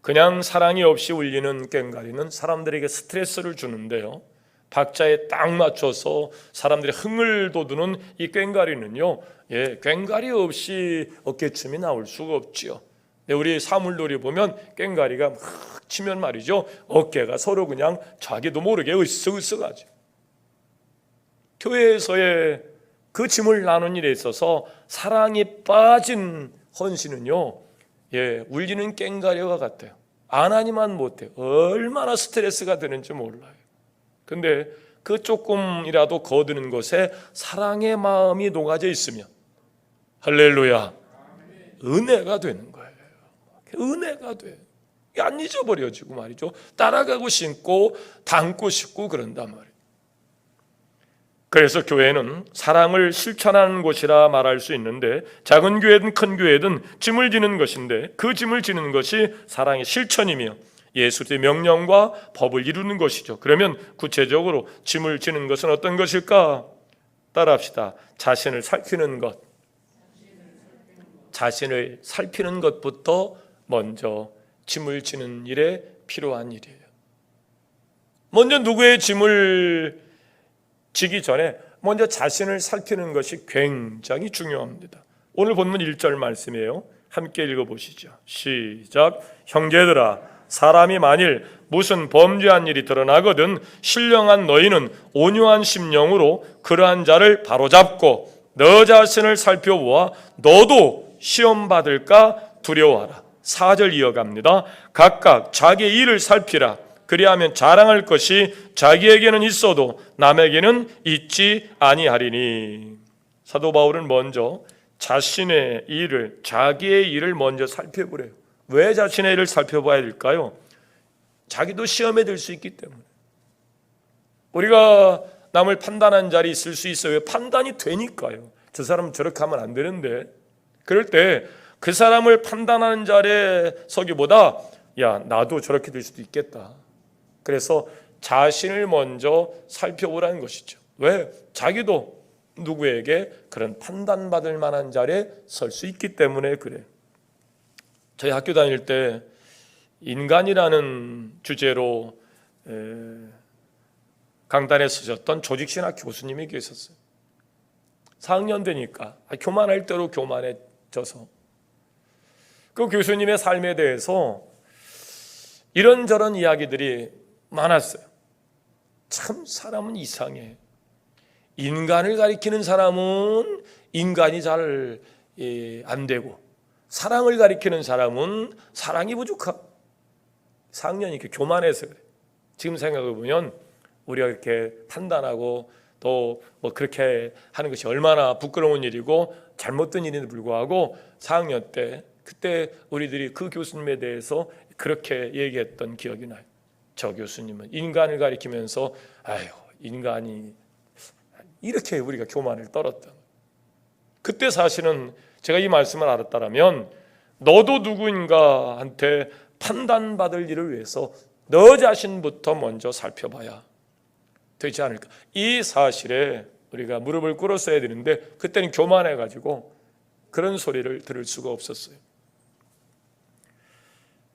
그냥 사랑이 없이 울리는 꽹과리는 사람들에게 스트레스를 주는데요. 박자에 딱 맞춰서 사람들의 흥을 돋우는 이 꽹과리는요, 꽹과리 없이 어깨춤이 나올 수가 없지요. 우리 사물놀이 보면 꽹과리가 막 치면 말이죠, 어깨가 서로 그냥 자기도 모르게 으쓱으쓱하죠. 교회에서의 그 짐을 나눈 일에 있어서 사랑이 빠진 헌신은요, 울리는 꽹과리와 같아요. 안 하니만 못해요. 얼마나 스트레스가 되는지 몰라요. 근데 그 조금이라도 거두는 것에 사랑의 마음이 녹아져 있으면 할렐루야, 은혜가 되는 거예요. 은혜가 돼. 안 잊어버려지고 말이죠. 따라가고 싶고 닮고 싶고 그런단 말이에요. 그래서 교회는 사랑을 실천하는 곳이라 말할 수 있는데, 작은 교회든 큰 교회든 짐을 지는 것인데, 그 짐을 지는 것이 사랑의 실천이며 예수의 명령과 법을 이루는 것이죠. 그러면 구체적으로 짐을 지는 것은 어떤 것일까? 따라합시다. 자신을 살피는 것. 자신을 살피는 것부터 먼저 짐을 지는 일에 필요한 일이에요. 먼저 누구의 짐을 지기 전에 먼저 자신을 살피는 것이 굉장히 중요합니다. 오늘 본문 1절 말씀이에요. 함께 읽어보시죠. 시작. 형제들아, 사람이 만일 무슨 범죄한 일이 드러나거든 신령한 너희는 온유한 심령으로 그러한 자를 바로잡고 너 자신을 살펴보아 너도 시험 받을까 두려워하라. 4절 이어갑니다. 각각 자기의 일을 살피라. 그리하면 자랑할 것이 자기에게는 있어도 남에게는 있지 아니하리니. 사도 바울은 먼저 자신의 일을, 자기의 일을 먼저 살펴보래요. 왜 자신의 일을 살펴봐야 될까요? 자기도 시험에 들 수 있기 때문에. 우리가 남을 판단한 자리 있을 수 있어요. 판단이 되니까요. 저 사람은 저렇게 하면 안 되는데. 그럴 때 그 사람을 판단하는 자리에 서기보다 야, 나도 저렇게 될 수도 있겠다. 그래서 자신을 먼저 살펴보라는 것이죠. 왜? 자기도 누구에게 그런 판단받을 만한 자리에 설 수 있기 때문에 그래요. 저희 학교 다닐 때 인간이라는 주제로 강단에 서셨던 조직신학 교수님이 계셨어요. 4학년 되니까 교만할 대로 교만해져서 그 교수님의 삶에 대해서 이런저런 이야기들이 많았어요. 참 사람은 이상해. 인간을 가리키는 사람은 인간이 잘 안 되고, 사랑을 가리키는 사람은 사랑이 부족하고. 4학년이 이렇게 교만해서 그래. 지금 생각해 보면 우리가 이렇게 판단하고 또 뭐 그렇게 하는 것이 얼마나 부끄러운 일이고 잘못된 일인데 불구하고 4학년 때 그때 우리들이 그 교수님에 대해서 그렇게 얘기했던 기억이 나요. 저 교수님은 인간을 가리키면서 아유, 인간이 이렇게 우리가 교만을 떨었다. 그때 사실은 제가 이 말씀을 알았다면 너도 누구인가한테 판단받을 일을 위해서 너 자신부터 먼저 살펴봐야 되지 않을까. 이 사실에 우리가 무릎을 꿇었어야 되는데 그때는 교만해가지고 그런 소리를 들을 수가 없었어요.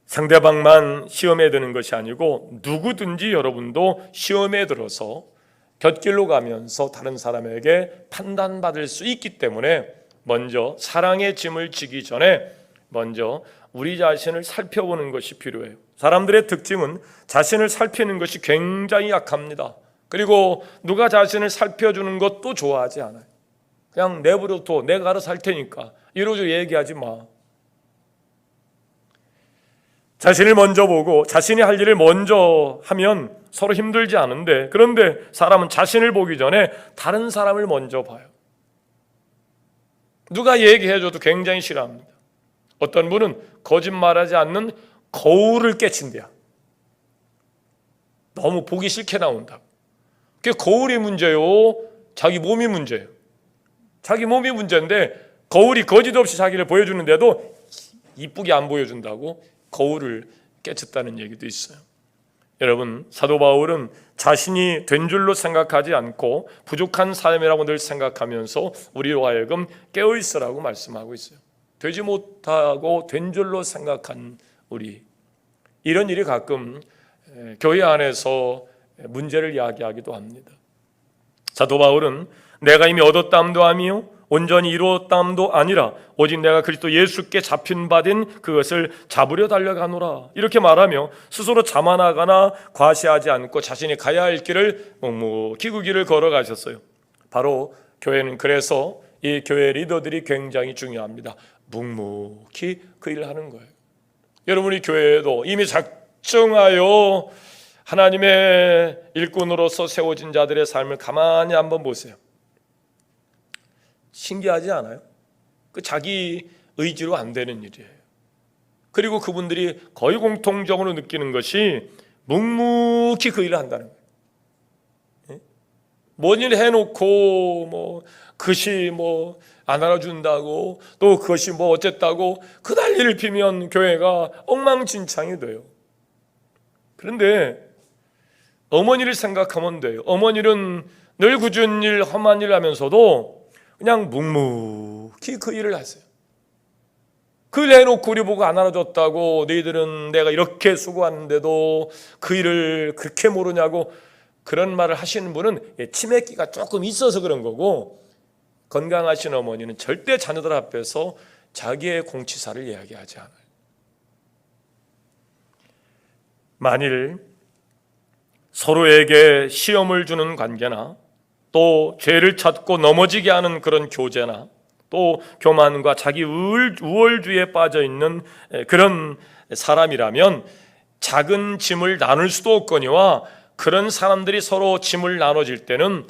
상대방만 시험에 드는 것이 아니고 누구든지 여러분도 시험에 들어서 곁길로 가면서 다른 사람에게 판단받을 수 있기 때문에 먼저 사랑의 짐을 지기 전에 먼저 우리 자신을 살펴보는 것이 필요해요. 사람들의 특징은 자신을 살피는 것이 굉장히 약합니다. 그리고 누가 자신을 살펴주는 것도 좋아하지 않아요. 그냥 내버려둬, 내가 알아서 할 테니까 이러저 얘기하지 마. 자신을 먼저 보고 자신이 할 일을 먼저 하면 서로 힘들지 않은데, 그런데 사람은 자신을 보기 전에 다른 사람을 먼저 봐요. 누가 얘기해줘도 굉장히 싫어합니다. 어떤 분은 거짓말하지 않는 거울을 깨친대요. 너무 보기 싫게 나온다고. 그게 거울이 문제요? 자기 몸이 문제예요. 자기 몸이 문제인데 거울이 거짓 없이 자기를 보여주는데도 이쁘게 안 보여준다고 거울을 깨쳤다는 얘기도 있어요. 여러분, 사도 바울은 자신이 된 줄로 생각하지 않고 부족한 삶이라고 늘 생각하면서 우리로 하여금 깨어있으라고 말씀하고 있어요. 되지 못하고 된 줄로 생각한 우리, 이런 일이 가끔 교회 안에서 문제를 야기하기도 합니다. 사도 바울은 내가 이미 얻었다함도 아니요 온전히 이루었다함도 아니라 오직 내가 그리스도 예수께 잡힌 바 된 그것을 잡으려 달려가노라, 이렇게 말하며 스스로 자만하거나 과시하지 않고 자신이 가야 할 길을 묵묵히 그 길을 걸어가셨어요. 바로 교회는 그래서 이 교회 리더들이 굉장히 중요합니다. 묵묵히 그 일을 하는 거예요. 여러분이 교회에도 이미 작정하여 하나님의 일꾼으로서 세워진 자들의 삶을 가만히 한번 보세요. 신기하지 않아요? 그 자기 의지로 안 되는 일이에요. 그리고 그분들이 거의 공통적으로 느끼는 것이 묵묵히 그 일을 한다는 거예요. 뭔 일 해놓고 그것이 안 알아준다고, 또 그것이 어쨌다고 그 난리를 피면 교회가 엉망진창이 돼요. 그런데 어머니를 생각하면 돼요. 어머니는 늘 굳은 일, 험한 일을 하면서도 그냥 묵묵히 그 일을 하세요. 그 일 해놓고 우리 보고 안 알아줬다고, 너희들은 내가 이렇게 수고하는데도 그 일을 그렇게 모르냐고, 그런 말을 하시는 분은 치매기가 조금 있어서 그런 거고, 건강하신 어머니는 절대 자녀들 앞에서 자기의 공치사를 이야기하지 않아요. 만일 서로에게 시험을 주는 관계나 또 죄를 찾고 넘어지게 하는 그런 교제나 또 교만과 자기 우월주의에 빠져 있는 그런 사람이라면 작은 짐을 나눌 수도 없거니와, 그런 사람들이 서로 짐을 나눠질 때는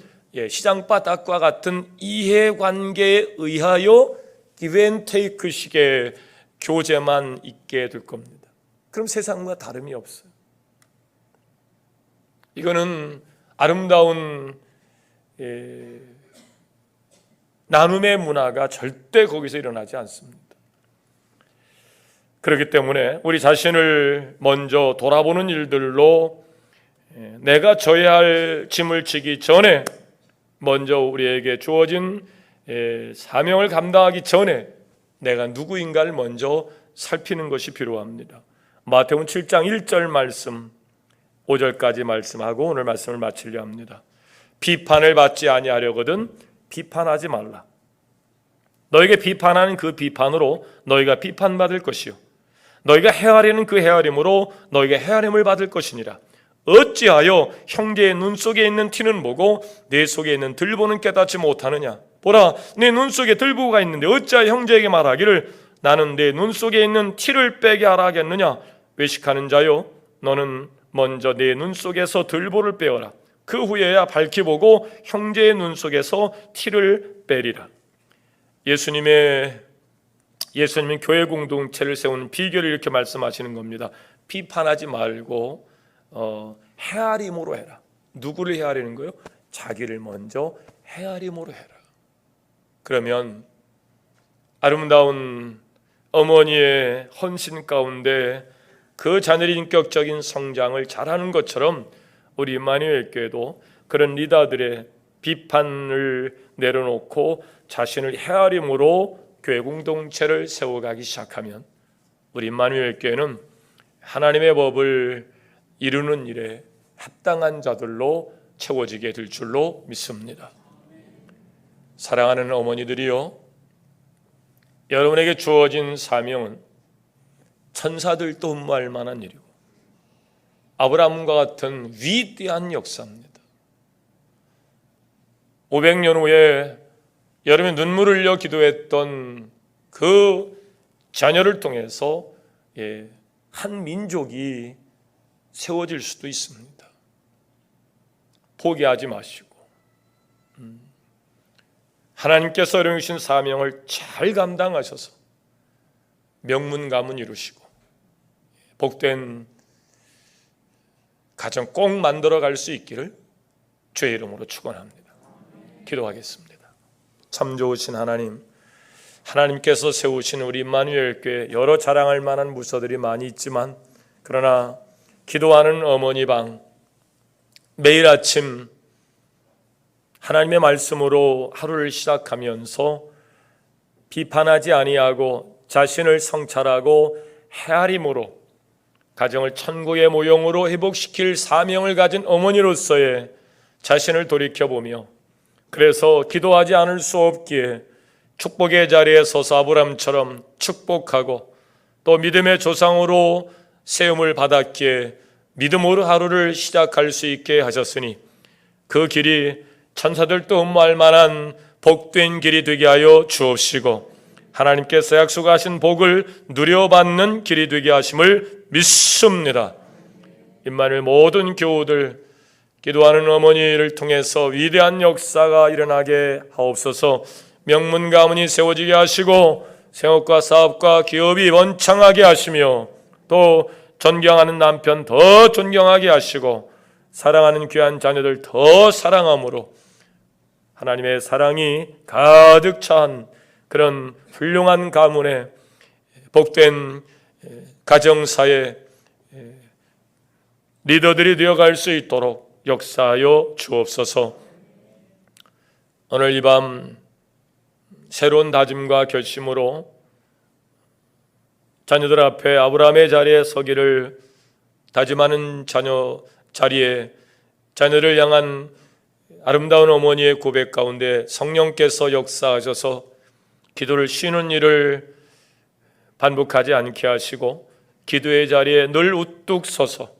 시장바닥과 같은 이해관계에 의하여 기브앤테이크식의 교제만 있게 될 겁니다. 그럼 세상과 다름이 없어요. 이거는 아름다운 나눔의 문화가 절대 거기서 일어나지 않습니다. 그렇기 때문에 우리 자신을 먼저 돌아보는 일들로 내가 져야 할 짐을 지기 전에, 먼저 우리에게 주어진 사명을 감당하기 전에 내가 누구인가를 먼저 살피는 것이 필요합니다. 마태복음 7장 1절 말씀 5절까지 말씀하고 오늘 말씀을 마치려 합니다. 비판을 받지 아니하려거든 비판하지 말라. 너에게 비판하는 그 비판으로 너희가 비판받을 것이요 너희가 헤아리는 그 헤아림으로 너희가 헤아림을 받을 것이니라. 어찌하여 형제의 눈 속에 있는 티는 보고 내 속에 있는 들보는 깨닫지 못하느냐. 보라, 내 눈 속에 들보가 있는데 어찌하여 형제에게 말하기를 나는 내 눈 속에 있는 티를 빼게 하라 하겠느냐. 외식하는 자여, 너는 먼저 내 눈 속에서 들보를 빼어라. 그 후에야 밝히 보고 형제의 눈 속에서 티를 빼리라. 예수님은 교회 공동체를 세우는 비결을 이렇게 말씀하시는 겁니다. 비판하지 말고 헤아림으로 해라. 누구를 헤아리는 거예요? 자기를 먼저 헤아림으로 해라. 그러면 아름다운 어머니의 헌신 가운데 그 자녀의 인격적인 성장을 잘하는 것처럼 우리 임마누엘 교회도 그런 리더들의 비판을 내려놓고 자신을 헤아림으로 교회 공동체를 세워가기 시작하면 우리 임마누엘 교회는 하나님의 법을 이루는 일에 합당한 자들로 채워지게 될 줄로 믿습니다. 사랑하는 어머니들이요, 여러분에게 주어진 사명은 천사들도 흠모할 만한 일이고 아브라함과 같은 위대한 역사입니다. 500년 후에 여러분이 눈물을 흘려 기도했던 그 자녀를 통해서 한 민족이 세워질 수도 있습니다. 포기하지 마시고 하나님께서 이루신 사명을 잘 감당하셔서 명문 가문 이루시고 복된 가정 꼭 만들어 갈 수 있기를 주의 이름으로 축원합니다. 기도하겠습니다. 참 좋으신 하나님, 하나님께서 세우신 우리 임마누엘 교회 여러 자랑할 만한 무서들이 많이 있지만 그러나 기도하는 어머니 방, 매일 아침 하나님의 말씀으로 하루를 시작하면서 비판하지 아니하고 자신을 성찰하고 헤아림으로 가정을 천국의 모형으로 회복시킬 사명을 가진 어머니로서의 자신을 돌이켜보며, 그래서 기도하지 않을 수 없기에 축복의 자리에 서서 아브라함처럼 축복하고 또 믿음의 조상으로 세움을 받았기에 믿음으로 하루를 시작할 수 있게 하셨으니 그 길이 천사들도 흠모할 만한 복된 길이 되게 하여 주옵시고 하나님께서 약속하신 복을 누려받는 길이 되게 하심을 믿습니다. 임마누엘 모든 교우들 기도하는 어머니를 통해서 위대한 역사가 일어나게 하옵소서. 명문 가문이 세워지게 하시고 생업과 사업과 기업이 번창하게 하시며 또 존경하는 남편 더 존경하게 하시고 사랑하는 귀한 자녀들 더 사랑함으로 하나님의 사랑이 가득 찬 그런 훌륭한 가문의 복된 가정사의 리더들이 되어갈 수 있도록 역사하여 주옵소서. 오늘 이 밤 새로운 다짐과 결심으로 자녀들 앞에 아브라함의 자리에 서기를 다짐하는 자녀 자리에 자녀를 향한 아름다운 어머니의 고백 가운데 성령께서 역사하셔서 기도를 쉬는 일을 반복하지 않게 하시고 기도의 자리에 늘 우뚝 서서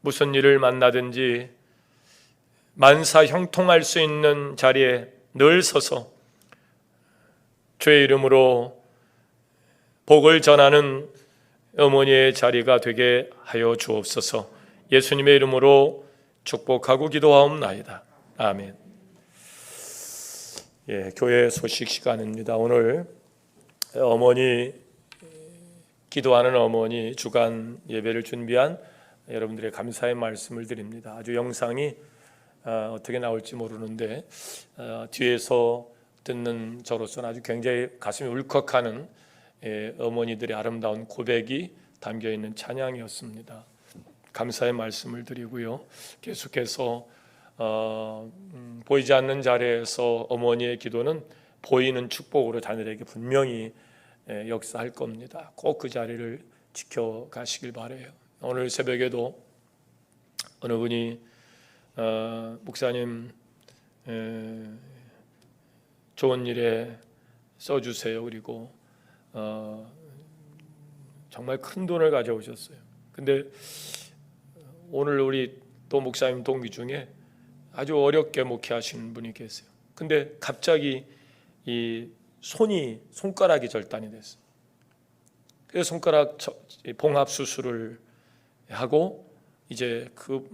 무슨 일을 만나든지 만사 형통할 수 있는 자리에 늘 서서 주의 이름으로 복을 전하는 어머니의 자리가 되게 하여 주옵소서. 예수님의 이름으로 축복하고 기도하옵나이다. 아멘. 교회 소식 시간입니다. 오늘 어머니 기도하는 어머니 주간 예배를 준비한 여러분들의 감사의 말씀을 드립니다. 아주 영상이 어떻게 나올지 모르는데 뒤에서 듣는 저로서는 아주 굉장히 가슴이 울컥하는 어머니들의 아름다운 고백이 담겨있는 찬양이었습니다. 감사의 말씀을 드리고요. 계속해서 보이지 않는 자리에서 어머니의 기도는 보이는 축복으로 자녀들에게 분명히 역사할 겁니다. 꼭 그 자리를 지켜가시길 바라요. 오늘 새벽에도 어느 분이 목사님 좋은 일에 써주세요. 그리고 정말 큰 돈을 가져오셨어요. 근데 오늘 우리 또 목사님 동기 중에 아주 어렵게 목회하시는 분이 계세요. 근데 갑자기 이 손가락이 절단이 됐어요. 그래서 손가락 봉합 수술을 하고 이제 그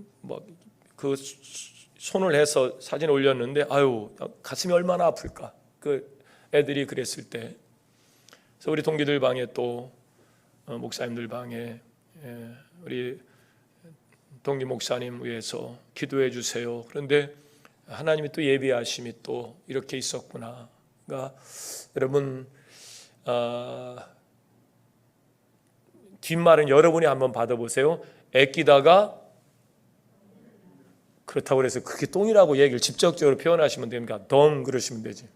손을 해서 사진 올렸는데 아유 가슴이 얼마나 아플까. 그 애들이 그랬을 때 그래서 우리 동기들 방에 또 목사님들 방에 우리 동기 목사님 위해서 기도해 주세요. 그런데 하나님이 또 예비하심이 또 이렇게 있었구나. 그러니까 여러분 뒷말은 여러분이 한번 받아보세요. 애끼다가 그렇다고 해서 그게 똥이라고 얘기를 직접적으로 표현하시면 됩니까? 덩 그러시면 되지.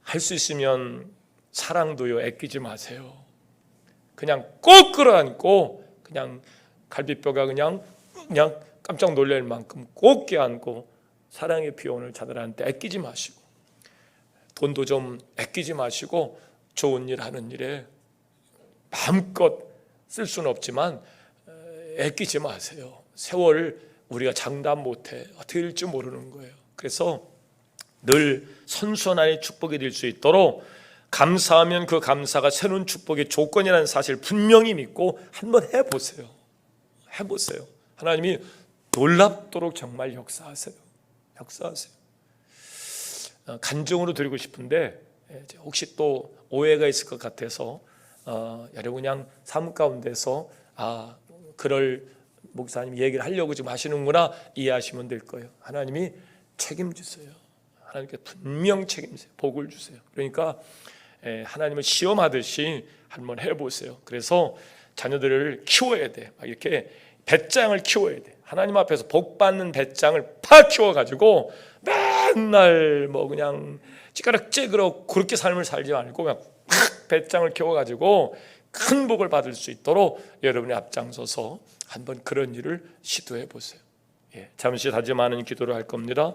할 수 있으면 사랑도요 애끼지 마세요. 그냥 꼭 끌어안고 그냥 갈비뼈가 그냥 깜짝 놀랄 만큼 꼭 껴안고 사랑의 피원을 자들한테 애끼지 마시고 돈도 좀 애끼지 마시고 좋은 일 하는 일에 마음껏 쓸 수는 없지만 애끼지 마세요. 세월 우리가 장담 못해. 어떻게 될지 모르는 거예요. 그래서 늘 선선한 축복이 될 수 있도록 감사하면 그 감사가 새로운 축복의 조건이라는 사실을 분명히 믿고 한번 해보세요. 해보세요. 하나님이 놀랍도록 정말 역사하세요. 간증으로 드리고 싶은데 혹시 또 오해가 있을 것 같아서 여러분 그냥 삶 가운데서 그럴 목사님 얘기를 하려고 지금 하시는구나 이해하시면 될 거예요. 하나님이 책임지세요. 하나님께 분명 책임지세요. 복을 주세요. 그러니까 하나님을 시험하듯이 한번 해보세요. 그래서 자녀들을 키워야 돼. 막 이렇게 배짱을 키워야 돼. 하나님 앞에서 복 받는 배짱을 팍 키워가지고 맨날 뭐 그냥 찌그럭 그렇게 삶을 살지 말고 그냥 팍 배짱을 키워가지고 큰 복을 받을 수 있도록 여러분이 앞장서서 한번 그런 일을 시도해 보세요. 잠시 다짐하는 기도를 할 겁니다.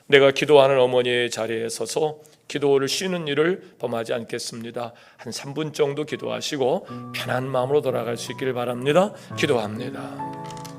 내가 기도하는 어머니의 자리에 서서 기도를 쉬는 일을 범하지 않겠습니다. 한 3분 정도 기도하시고 편한 마음으로 돌아갈 수 있기를 바랍니다. 기도합니다.